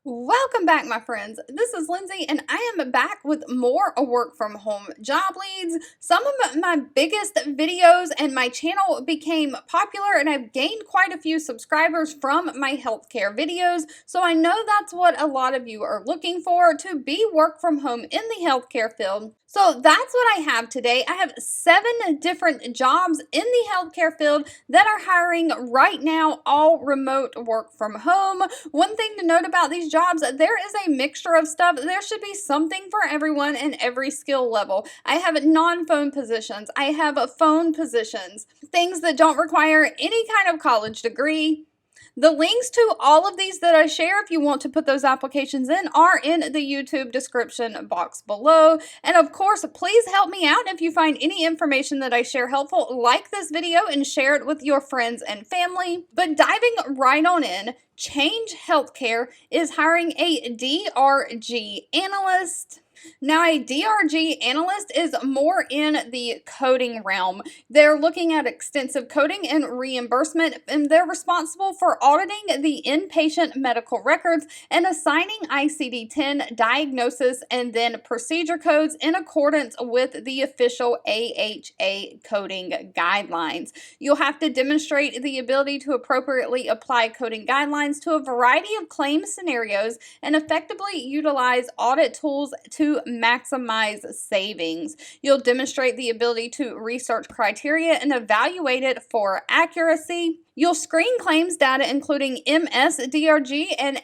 Welcome back, my friends. This is Lindsay, and I am back with more work from home job leads. Some of my biggest videos and my channel became popular, and I've gained quite a few subscribers from my healthcare videos. So I know that's what a lot of you are looking for, to be work from home in the healthcare field. So that's what I have today. I have 7 different jobs in the healthcare field that are hiring right now, all remote work from home. One thing to note about these jobs, there is a mixture of stuff. There should be something for everyone in every skill level. I have non-phone positions. I have phone positions, things that don't require any kind of college degree. The links to all of these that I share, if you want to put those applications in, are in the YouTube description box below. And of course, please help me out if you find any information that I share helpful. Like this video and share it with your friends and family. But diving right on in, Change Healthcare is hiring a DRG analyst. Now, a DRG analyst is more in the coding realm. They're looking at extensive coding and reimbursement, and they're responsible for auditing the inpatient medical records and assigning ICD-10 diagnosis and then procedure codes in accordance with the official AHA coding guidelines. You'll have to demonstrate the ability to appropriately apply coding guidelines to a variety of claim scenarios and effectively utilize audit tools to maximize savings. You'll demonstrate the ability to research criteria and evaluate it for accuracy. You'll screen claims data including MS-DRG and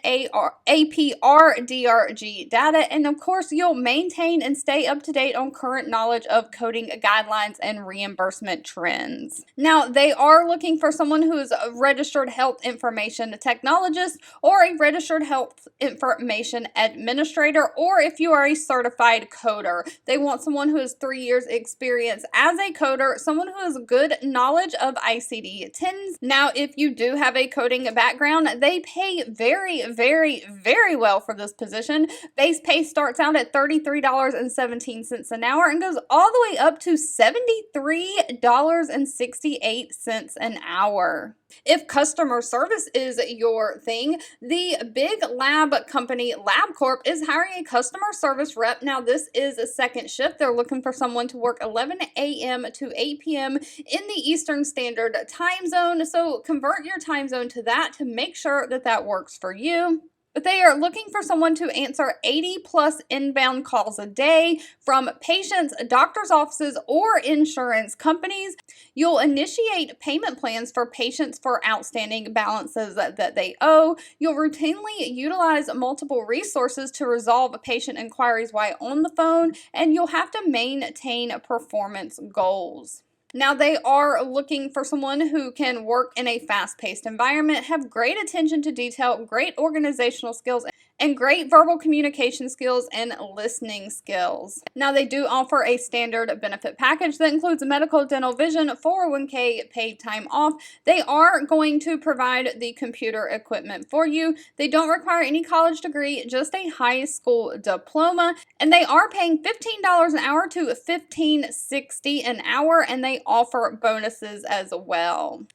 APR-DRG data, and of course you'll maintain and stay up to date on current knowledge of coding guidelines and reimbursement trends. Now, they are looking for someone who is a registered health information technologist or a registered health information administrator, or if you are a certified coder. They want someone who has 3 years experience as a coder, someone who has good knowledge of ICD-10s. Now, if you do have a coding background, they pay very, very, very well for this position. Base pay starts out at $33.17 an hour and goes all the way up to $73.68 an hour. If customer service is your thing, the big lab company Labcorp is hiring a customer service rep. Now, this is a second shift. They're looking for someone to work 11 a.m. to 8 p.m. in the Eastern Standard Time Zone. So convert your time zone to that to make sure that that works for you. But they are looking for someone to answer 80 plus inbound calls a day from patients, doctor's offices, or insurance companies. You'll initiate payment plans for patients for outstanding balances that they owe. You'll routinely utilize multiple resources to resolve patient inquiries while on the phone, and you'll have to maintain performance goals. Now, they are looking for someone who can work in a fast-paced environment, have great attention to detail, great organizational skills, and great verbal communication skills and listening skills. Now, they do offer a standard benefit package that includes medical, dental, vision, 401k, paid time off. They are going to provide the computer equipment for you. They don't require any college degree, just a high school diploma, and they are paying $15 an hour to $15.60 an hour, and they offer bonuses as well.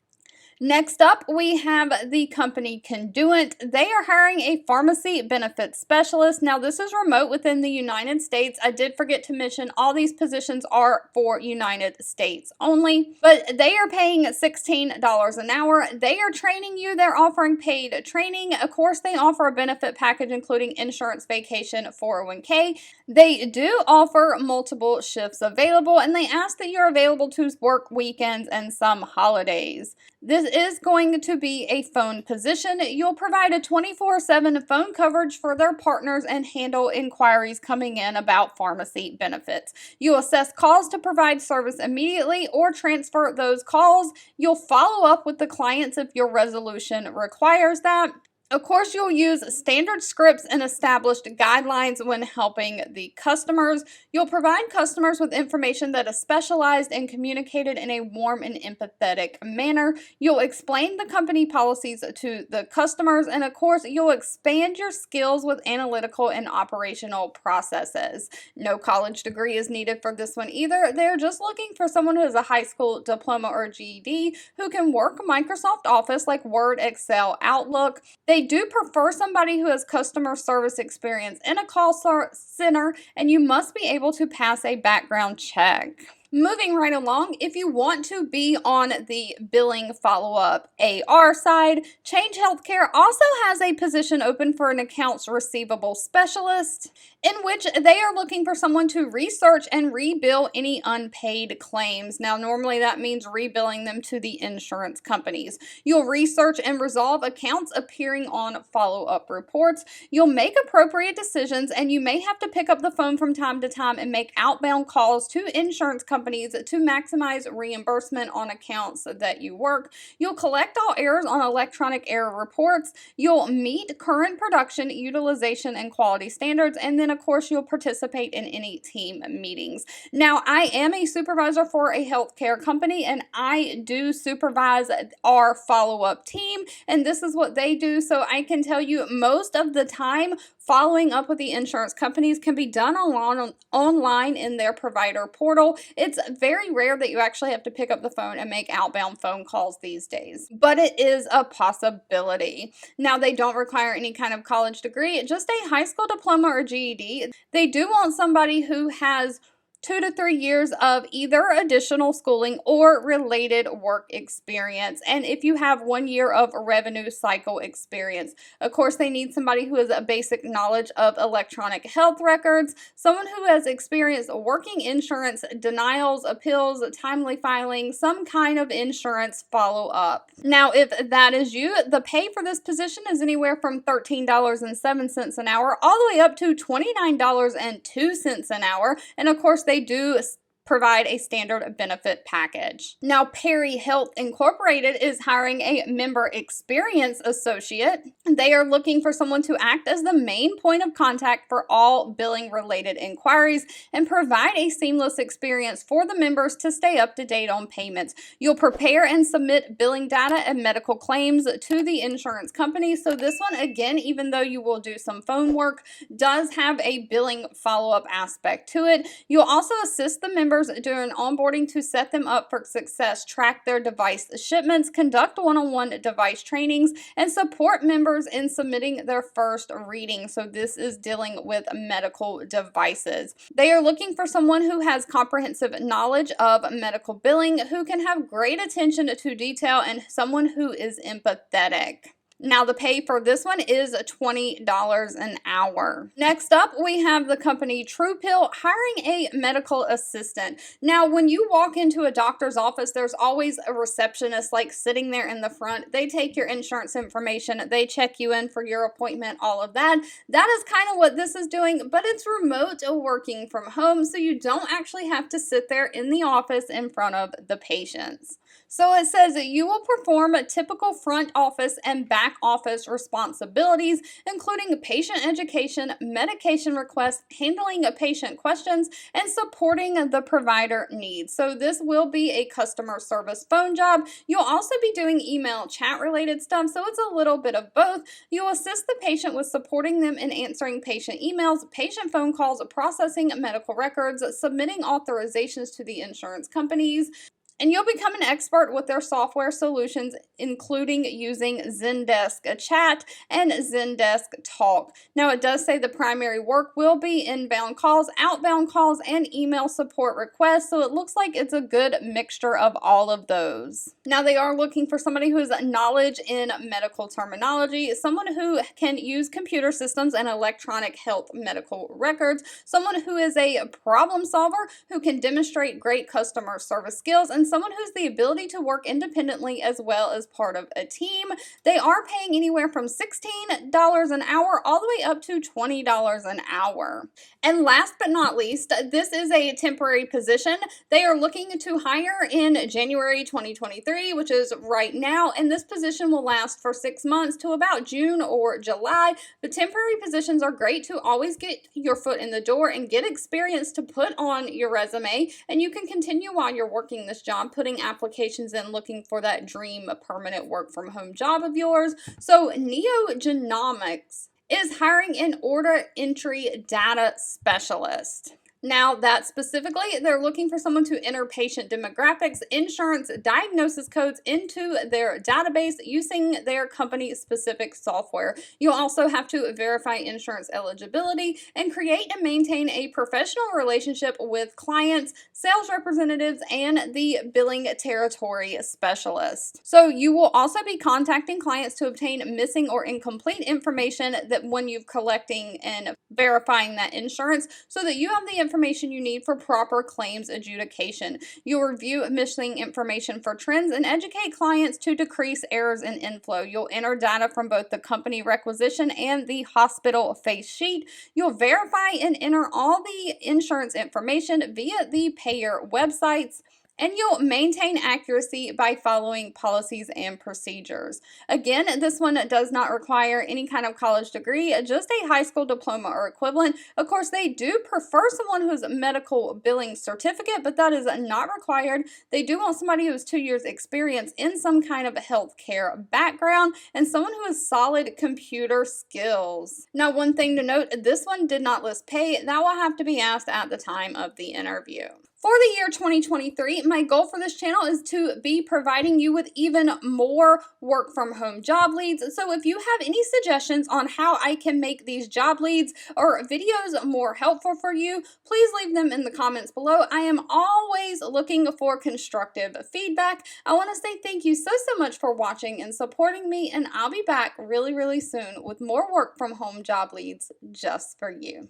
Next up, we have the company Conduent. They are hiring a pharmacy benefits specialist. Now, this is remote within the United States. I did forget to mention all these positions are for United States only, but they are paying $16 an hour. They are training you. They're offering paid training. Of course, they offer a benefit package including insurance, vacation, 401k. They do offer multiple shifts available, and they ask that you're available to work weekends and some holidays. This is going to be a phone position. You'll provide a 24/7 phone coverage for their partners and handle inquiries coming in about pharmacy benefits. You'll assess calls to provide service immediately or transfer those calls. You'll follow up with the clients if your resolution requires that. Of course, you'll use standard scripts and established guidelines when helping the customers. You'll provide customers with information that is specialized and communicated in a warm and empathetic manner. You'll explain the company policies to the customers, and of course, you'll expand your skills with analytical and operational processes. No college degree is needed for this one either. They're just looking for someone who has a high school diploma or GED who can work Microsoft Office like Word, Excel, Outlook. They They do prefer somebody who has customer service experience in a call center, and you must be able to pass a background check. Moving right along, if you want to be on the billing follow-up AR side, Change Healthcare also has a position open for an accounts receivable specialist, in which they are looking for someone to research and rebill any unpaid claims. Now, normally that means rebilling them to the insurance companies. You'll research and resolve accounts appearing on follow-up reports. You'll make appropriate decisions, and you may have to pick up the phone from time to time and make outbound calls to insurance companies to maximize reimbursement on accounts that you work. You'll collect all errors on electronic error reports. You'll meet current production, utilization, and quality standards. And then, of course, you'll participate in any team meetings. Now, I am a supervisor for a healthcare company, and I do supervise our follow-up team. And this is what they do. So I can tell you most of the time, following up with the insurance companies can be done online in their provider portal. It's very rare that you actually have to pick up the phone and make outbound phone calls these days, but it is a possibility. Now, they don't require any kind of college degree, just a high school diploma or GED. They do want somebody who has 2 to 3 years of either additional schooling or related work experience. And if you have 1 year of revenue cycle experience, of course, they need somebody who has a basic knowledge of electronic health records, someone who has experience working insurance denials, appeals, timely filing, some kind of insurance follow-up. Now, if that is you, the pay for this position is anywhere from $13.07 an hour all the way up to $29.02 an hour. And of course, they do provide a standard benefit package. Now, Perry Health Incorporated is hiring a member experience associate. They are looking for someone to act as the main point of contact for all billing related inquiries and provide a seamless experience for the members to stay up to date on payments. You'll prepare and submit billing data and medical claims to the insurance company. So this one, again, even though you will do some phone work, does have a billing follow-up aspect to it. You'll also assist the members during onboarding to set them up for success, track their device shipments, conduct one-on-one device trainings, and support members in submitting their first reading. So this is dealing with medical devices. They are looking for someone who has comprehensive knowledge of medical billing, who can have great attention to detail, and someone who is empathetic. Now, the pay for this one is $20 an hour. Next up, we have the company TruePill hiring a medical assistant. Now, when you walk into a doctor's office, there's always a receptionist like sitting there in the front. They take your insurance information, they check you in for your appointment, all of that. That is kind of what this is doing, but it's remote working from home, so you don't actually have to sit there in the office in front of the patients. So it says that you will perform typical front office and back office responsibilities, including patient education, medication requests, handling patient questions, and supporting the provider needs. So this will be a customer service phone job. You'll also be doing email chat related stuff, so it's a little bit of both. You'll assist the patient with supporting them in answering patient emails, patient phone calls, processing medical records, submitting authorizations to the insurance companies. And you'll become an expert with their software solutions, including using Zendesk Chat and Zendesk Talk. Now, it does say the primary work will be inbound calls, outbound calls, and email support requests, so it looks like it's a good mixture of all of those. Now, they are looking for somebody who has knowledge in medical terminology, someone who can use computer systems and electronic health medical records, someone who is a problem solver, who can demonstrate great customer service skills, and someone who's the ability to work independently as well as part of a team. They are paying anywhere from $16 an hour all the way up to $20 an hour. And last but not least, this is a temporary position. They are looking to hire in January 2023, which is right now, and this position will last for 6 months to about June or July. But temporary positions are great to always get your foot in the door and get experience to put on your resume, and you can continue while you're working this job, putting applications in, looking for that dream permanent work from home job of yours. So Neogenomics is hiring an order entry data specialist. Now, that specifically, they're looking for someone to enter patient demographics, insurance, diagnosis codes into their database using their company-specific software. You'll also have to verify insurance eligibility and create and maintain a professional relationship with clients, sales representatives, and the billing territory specialist. So you will also be contacting clients to obtain missing or incomplete information that when you're collecting and verifying that insurance so that you have the information you need for proper claims adjudication. You'll review missing information for trends and educate clients to decrease errors in inflow. You'll enter data from both the company requisition and the hospital face sheet. You'll verify and enter all the insurance information via the payer websites. And you'll maintain accuracy by following policies and procedures. Again, this one does not require any kind of college degree, just a high school diploma or equivalent. Of course, they do prefer someone who's a medical billing certificate, but that is not required. They do want somebody who has 2 years experience in some kind of healthcare background and someone who has solid computer skills. Now, one thing to note, this one did not list pay. That will have to be asked at the time of the interview. For the year 2023, my goal for this channel is to be providing you with even more work from home job leads. So if you have any suggestions on how I can make these job leads or videos more helpful for you, please leave them in the comments below. I am always looking for constructive feedback. I want to say thank you so much for watching and supporting me, and I'll be back really soon with more work from home job leads just for you.